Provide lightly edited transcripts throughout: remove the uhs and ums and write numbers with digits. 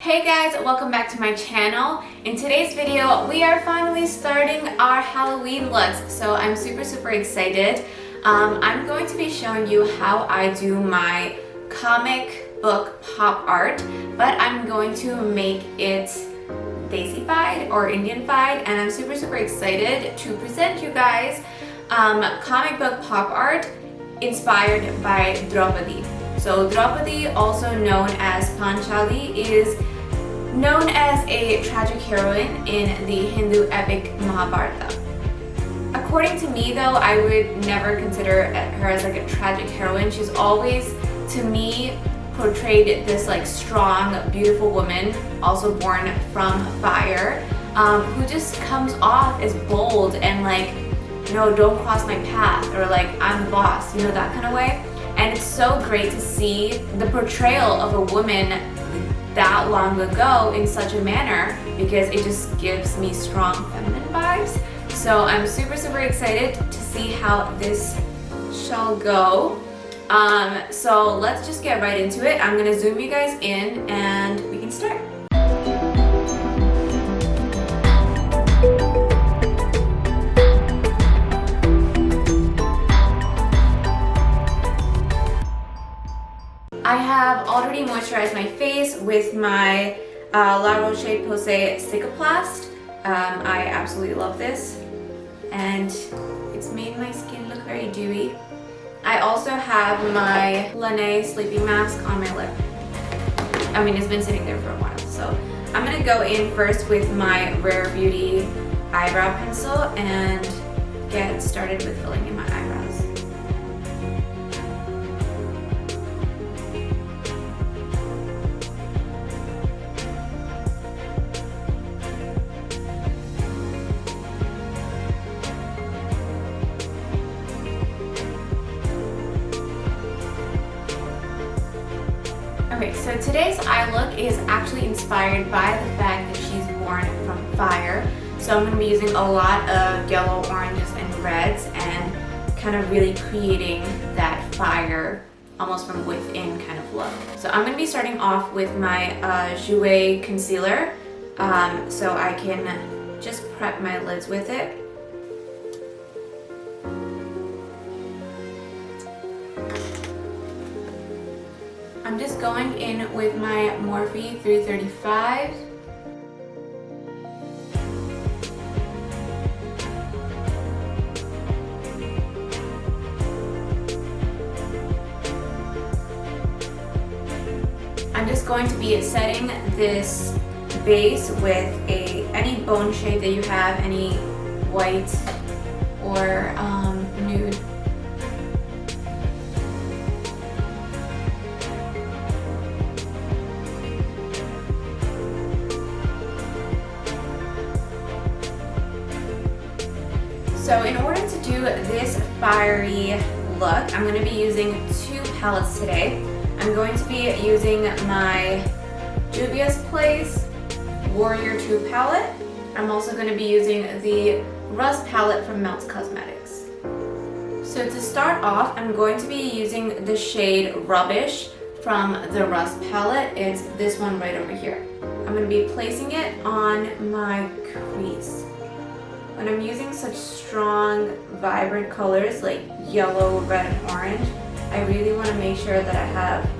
Hey guys, welcome back to my channel. In today's video, we are finally starting our Halloween looks, so I'm super excited. I'm going to be showing you how I do my comic book pop art, but I'm going to make it Daisy-fied or Indian-fied, and I'm super excited to present you guys comic book pop art inspired by Draupadi. So Draupadi, also known as Panchali, is known as a tragic heroine in the Hindu epic Mahabharata. According to me though, I would never consider her as like a tragic heroine. She's always, to me, portrayed this like strong, beautiful woman, also born from fire, who just comes off as bold and like, no, don't cross my path, or like, I'm the boss, you know, that kind of way. And it's so great to see the portrayal of a woman that long ago in such a manner, because it just gives me strong feminine vibes. So I'm super excited to see how this shall go. So let's just get right into it. I'm gonna zoom you guys in and we can start. I have already moisturized my face with my La Roche-Posay Cicaplast. I absolutely love this, and it's made my skin look very dewy. I also have my Laneige sleeping mask on my lip. I mean, it's been sitting there for a while, so I'm gonna go in first with my Rare Beauty eyebrow pencil and get started with filling in my eyebrows. Okay, so today's eye look is actually inspired by the fact that she's born from fire. So I'm going to be using a lot of yellow, oranges, and reds, and kind of really creating that fire almost from within kind of look. So I'm going to be starting off with my Jouer concealer, so I can just prep my lids with it. I'm just going in with my Morphe 335. I'm just going to be setting this base with any bone shade that you have, any white or nude. So in order to do this fiery look, I'm going to be using two palettes today. I'm going to be using my Juvia's Place Warrior 2 palette. I'm also going to be using the Rust palette from Melts Cosmetics. So to start off, I'm going to be using the shade Rubbish from the Rust palette. It's this one right over here. I'm going to be placing it on my crease. When I'm using such strong, vibrant colors like yellow, red, and orange, I really want to make sure that I have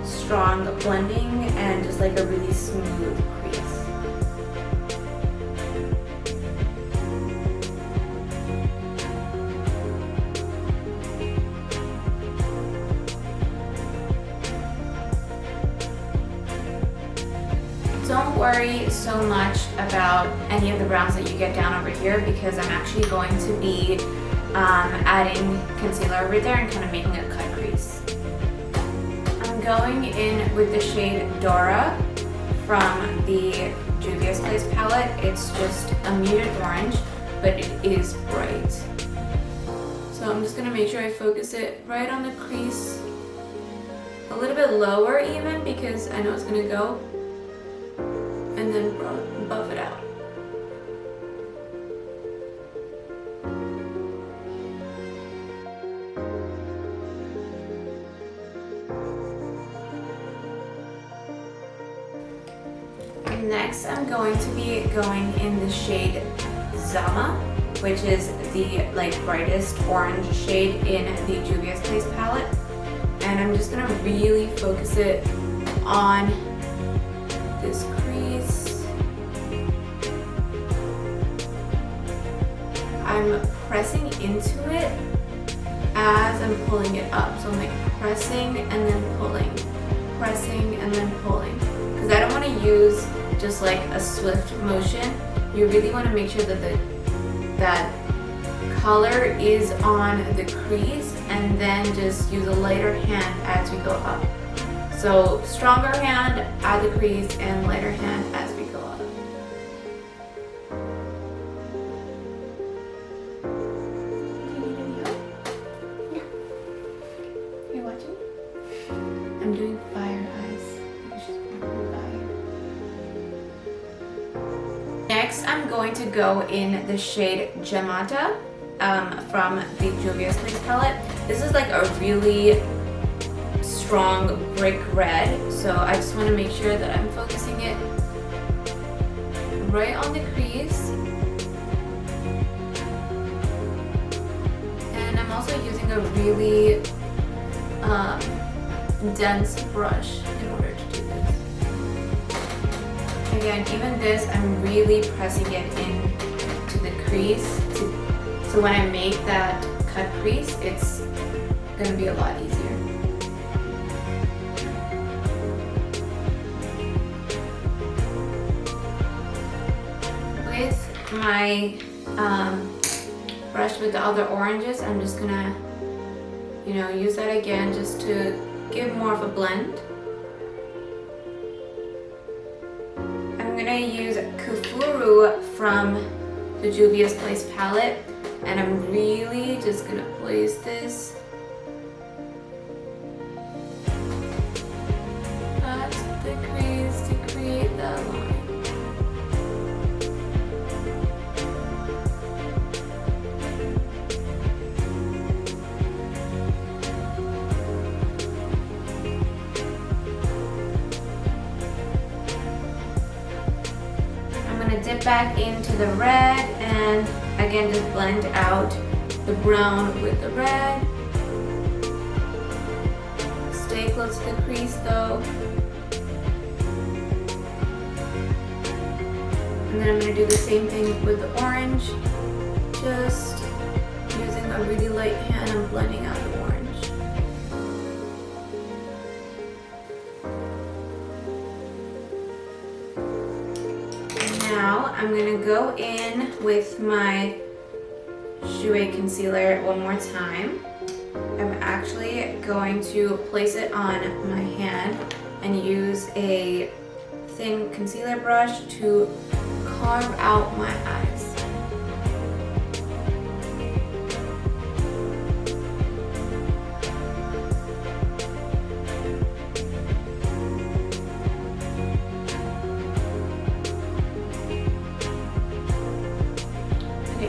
strong blending and just like a really smooth crease. Don't worry so much about any of the browns that you get down over here, because I'm actually going to be adding concealer over there and kind of making a cut crease. I'm going in with the shade Dora from the Juvia's Place palette. It's just a muted orange, but it is bright. So I'm just going to make sure I focus it right on the crease, a little bit lower even, because I know it's going to go, and then buff it out. Next, I'm going to be going in the shade Zama, which is the like brightest orange shade in the Juvia's Place palette. And I'm just gonna really focus it on this crease. I'm pressing into it as I'm pulling it up. So I'm like pressing and then pulling, pressing and then pulling. Because I don't want to use just like a swift motion. You really want to make sure that that color is on the crease, and then just use a lighter hand as we go up. So stronger hand at the crease and lighter hand as we go up. You're watching? I'm doing fire eyes. Next, I'm going to go in the shade Gemata from the Juvia's Place palette. This is like a really strong brick red, so I just want to make sure that I'm focusing it right on the crease. And I'm also using a really dense brush in order to do this. Again, even this, I'm really pressing it in to the crease, so when I make that cut crease, it's gonna be a lot easier. With my brush with the other oranges, I'm just gonna, use that again just to give more of a blend. I'm gonna use Kufuru from the Juvia's Place palette, and I'm really just gonna place this at the crease to create that line. Dip back into the red and again just blend out the brown with the red. Stay close to the crease though. And then I'm going to do the same thing with the orange, just using a really light hand and blending out the orange. Now I'm going to go in with my Jouer concealer one more time. I'm actually going to place it on my hand and use a thin concealer brush to carve out my eyes.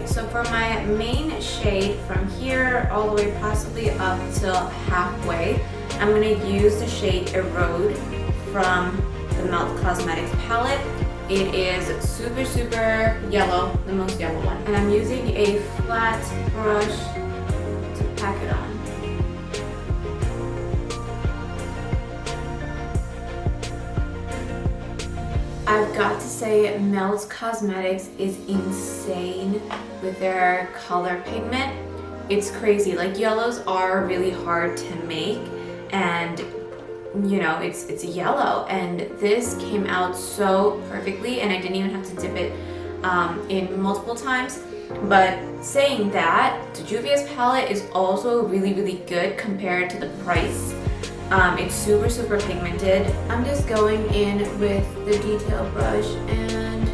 So for my main shade, from here all the way possibly up till halfway, I'm going to use the shade Erode from the Melt Cosmetics palette. It is super, super yellow, the most yellow one. And I'm using a flat brush to pack it on. I've got to say, Melt Cosmetics is insane with their color pigment. It's crazy. Like, yellows are really hard to make, and it's a yellow, and this came out so perfectly, and I didn't even have to dip it in multiple times. But saying that, the Juvia's palette is also really, really good compared to the price. It's super, super pigmented. I'm just going in with the detail brush and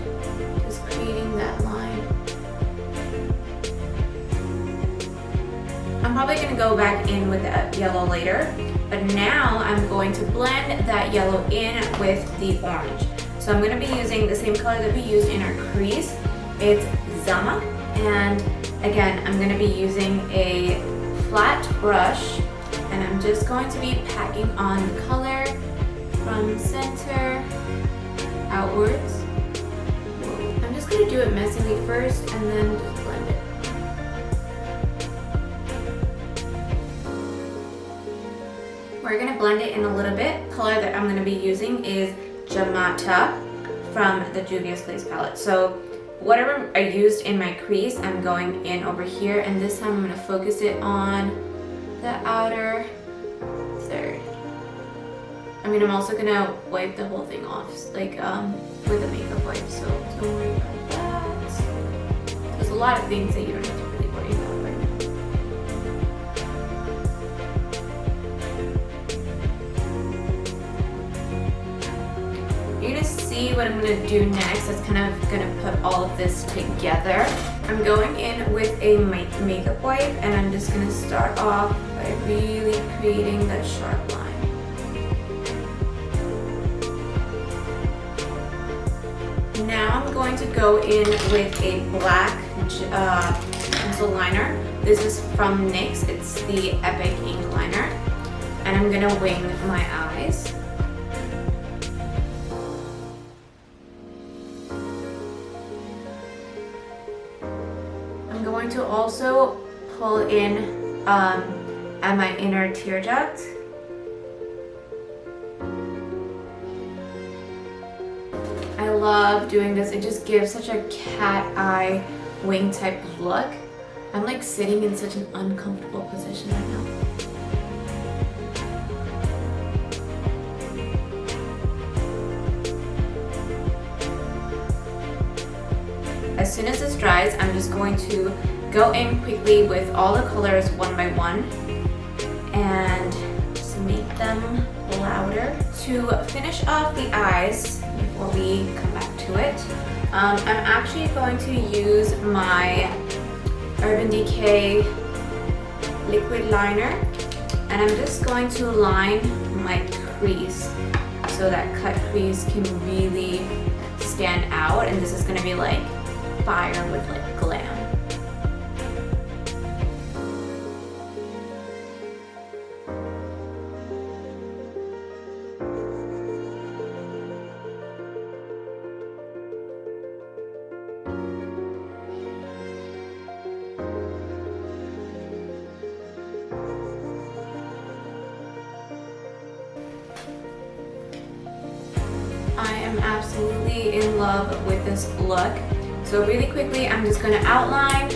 just creating that line. I'm probably going to go back in with that yellow later, but now I'm going to blend that yellow in with the orange. So I'm going to be using the same color that we used in our crease. It's Zama, and again, I'm going to be using a flat brush, and I'm just going to be packing on the color from center outwards. I'm just gonna do it messily first and then just blend it. We're gonna blend it in a little bit. Color that I'm gonna be using is Jamata from the Juvia Glaze palette. So whatever I used in my crease, I'm going in over here, and this time I'm gonna focus it on the outer third. I mean, I'm also gonna wipe the whole thing off, like with a makeup wipe, so don't worry about that. There's a lot of things that you don't have to really worry about right now. You're gonna see what I'm gonna do next. That's kind of gonna put all of this together. I'm going in with a makeup wipe, and I'm just gonna start off by really creating that sharp line. Now I'm going to go in with a black pencil liner. This is from NYX. It's the Epic Ink Liner. And I'm gonna wing my eyes. I'm going to also pull in at my inner tear duct. I love doing this. It just gives such a cat eye wing type of look. I'm like sitting in such an uncomfortable position right now. As soon as this dries, I'm just going to go in quickly with all the colors one by one and just make them louder. To finish off the eyes, before we come back to it, I'm actually going to use my Urban Decay liquid liner, and I'm just going to line my crease so that cut crease can really stand out, and this is going to be like fire with like glam. I am absolutely in love with this look. So really quickly, I'm just going to outline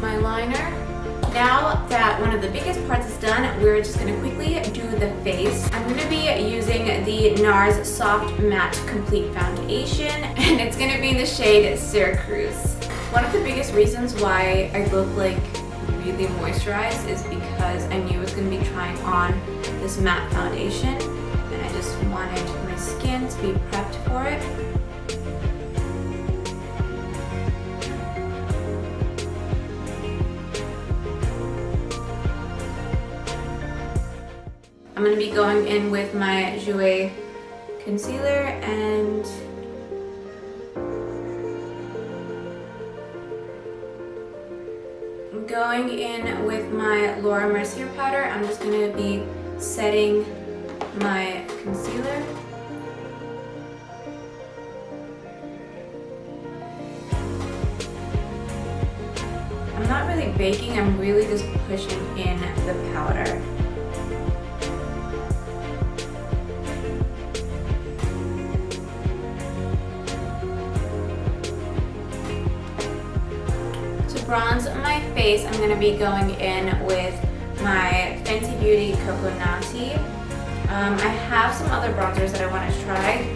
my liner. Now that one of the biggest parts is done, we're just going to quickly do the face. I'm going to be using the Nars Soft Matte Complete Foundation, and it's going to be in the shade Syracuse. One of the biggest reasons why I look like really moisturized is because I knew I was going to be trying on this matte foundation, and I just wanted my skin to be prepped for it. I'm going to be going in with my Jouer concealer and going in with my Laura Mercier powder. I'm just going to be setting my concealer. I'm not really baking, I'm really just pushing in the powder. To bronze my face, I'm going to be going in with my Fenty Beauty Coconati. I have some other bronzers that I want to try,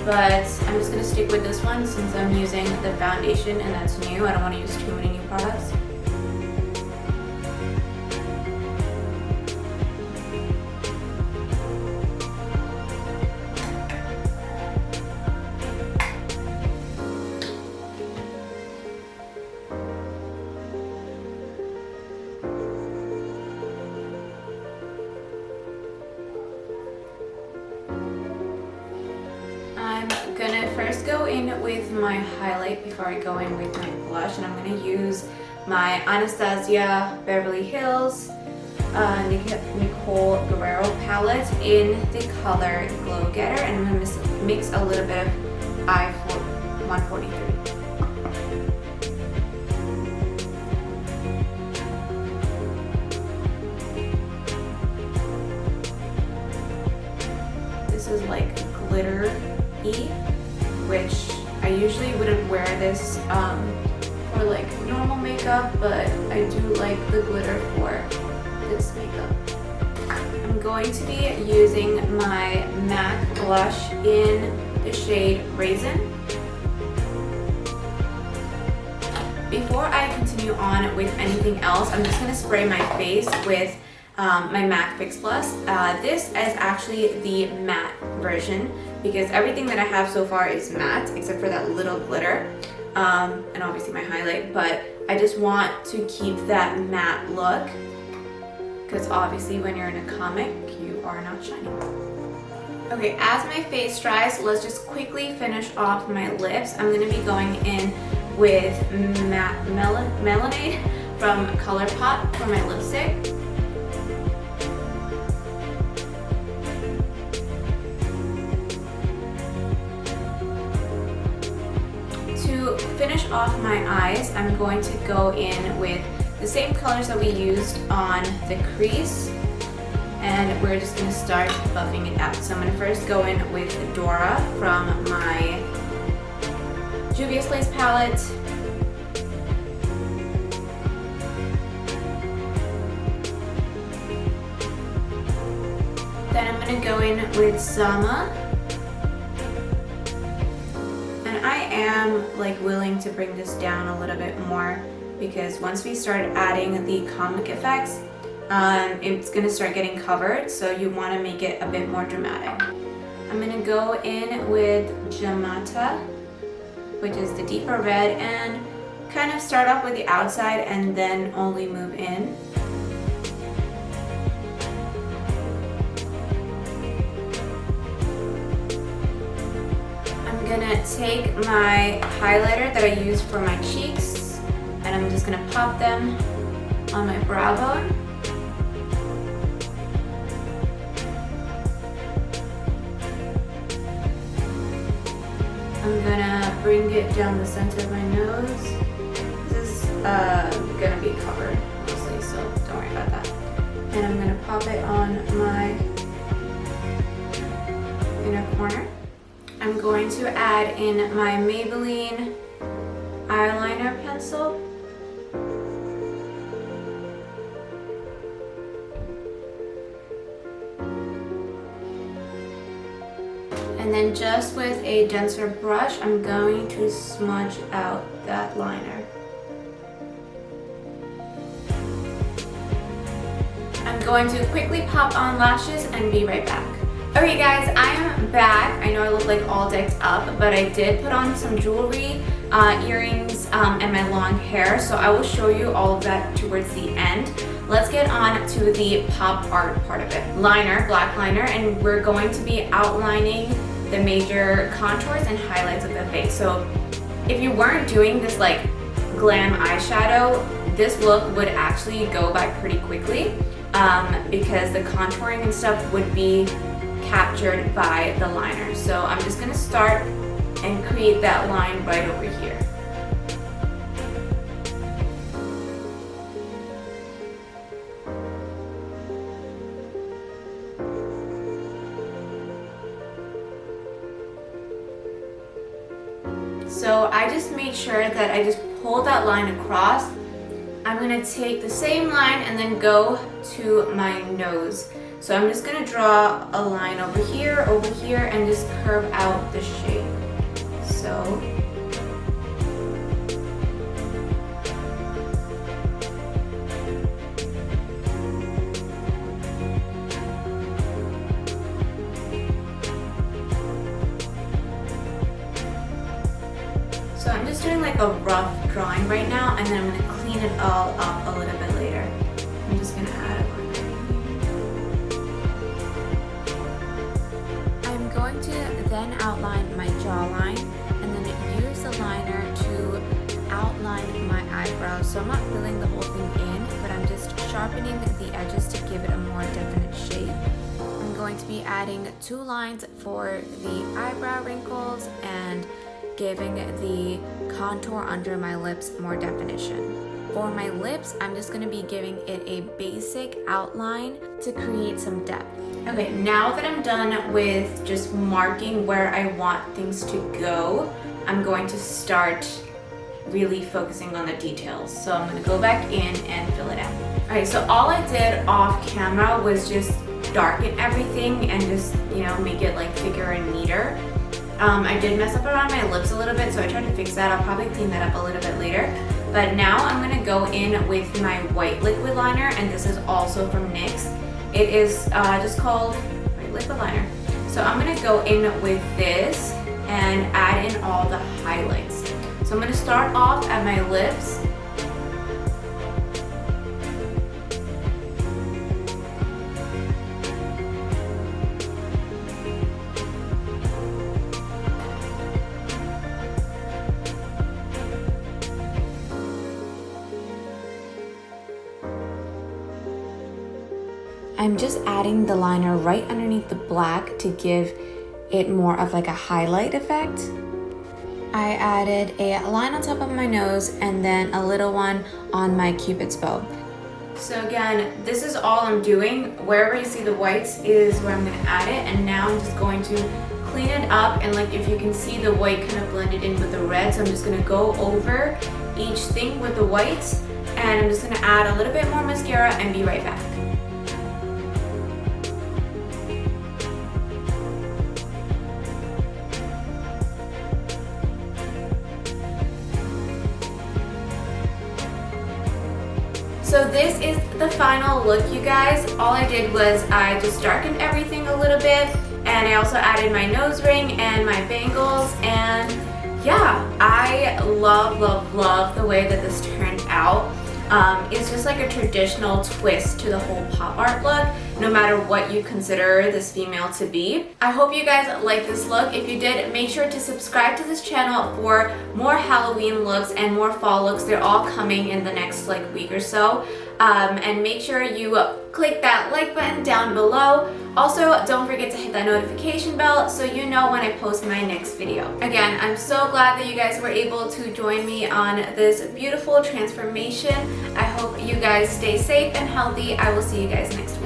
but I'm just going to stick with this one since I'm using the foundation and that's new. I don't want to use too many new products. I'm gonna first go in with my highlight before I go in with my blush, and I'm gonna use my Anastasia Beverly Hills Nicole Guerriero palette in the color Glow Getter, and I'm gonna mix a little bit of which I usually wouldn't wear this for like normal makeup, but I do like the glitter for this makeup. I'm going to be using my MAC blush in the shade Raisin. Before I continue on with anything else, I'm just going to spray my face with my MAC Fix Plus. This is actually the matte version because everything that I have so far is matte except for that little glitter and obviously my highlight, but I just want to keep that matte look because obviously when you're in a comic, you are not shining. Okay, as my face dries, let's just quickly finish off my lips. I'm going to be going in with Melonade from Colourpop for my lipstick. To finish off my eyes, I'm going to go in with the same colors that we used on the crease, and we're just going to start buffing it out. So I'm going to first go in with Dora from my Juvia Lace palette. Then I'm going to go in with Sama. And I am like willing to bring this down a little bit more because once we start adding the comic effects, it's going to start getting covered, so you want to make it a bit more dramatic. I'm going to go in with Jamata, which is the deeper red, and kind of start off with the outside and then only move in. I'm gonna take my highlighter that I used for my cheeks and I'm just gonna pop them on my brow bone. I'm gonna bring it down the center of my nose. This is gonna be covered mostly, so don't worry about that. And I'm gonna pop it on my inner corner. I'm going to add in my Maybelline eyeliner pencil. And then just with a denser brush, I'm going to smudge out that liner. I'm going to quickly pop on lashes and be right back. Okay guys, I am back. I know I look like all decked up, but I did put on some jewelry, earrings, and my long hair, so I will show you all of that towards the end. Let's get on to the pop art part of it. Liner, black liner, and we're going to be outlining the major contours and highlights of the face. So if you weren't doing this like glam eyeshadow, this look would actually go by pretty quickly because the contouring and stuff would be captured by the liner. So I'm just gonna start and create that line right over here. So I just made sure that I just pulled that line across. I'm gonna take the same line and then go to my nose. So I'm just gonna draw a line over here, and just curve out the shape. So I'm just doing like a rough drawing right now, and then I'm gonna clean it all up a little bit later. I'm just gonna add a line. I'm going to then outline my jawline and then use the liner to outline my eyebrows. So I'm not filling the whole thing in, but I'm just sharpening the edges to give it a more definite shape. I'm going to be adding 2 lines for the eyebrow wrinkles and giving the contour under my lips more definition. For my lips, I'm just going to be giving it a basic outline to create some depth. Okay, now that I'm done with just marking where I want things to go, I'm going to start really focusing on the details. So I'm going to go back in and fill it out. Alright, so all I did off camera was just darken everything and just, you know, make it like thicker and neater. I did mess up around my lips a little bit, so I tried to fix that. I'll probably clean that up a little bit later. But now I'm going to go in with my white liquid liner, and this is also from NYX. It is just called white liquid liner. So I'm going to go in with this and add in all the highlights. So I'm going to start off at my lips. I'm just adding the liner right underneath the black to give it more of like a highlight effect. I added a line on top of my nose and then a little one on my cupid's bow. So again, this is all I'm doing. Wherever you see the whites is where I'm going to add it, and now I'm just going to clean it up, and like if you can see the white kind of blended in with the red, so I'm just going to go over each thing with the whites, and I'm just going to add a little bit more mascara and be right back. So this is the final look, you guys. All I did was I just darkened everything a little bit, and I also added my nose ring and my bangles, and yeah, I love the way that this turned out. It's just like a traditional twist to the whole pop art look, no matter what you consider this female to be. I hope you guys like this look. If you did, make sure to subscribe to this channel for more Halloween looks and more fall looks. They're all coming in the next like week or so. And make sure you click that like button down below. Also, don't forget to hit that notification bell so you know when I post my next video. Again, I'm so glad that you guys were able to join me on this beautiful transformation. I hope you guys stay safe and healthy. I will see you guys next time.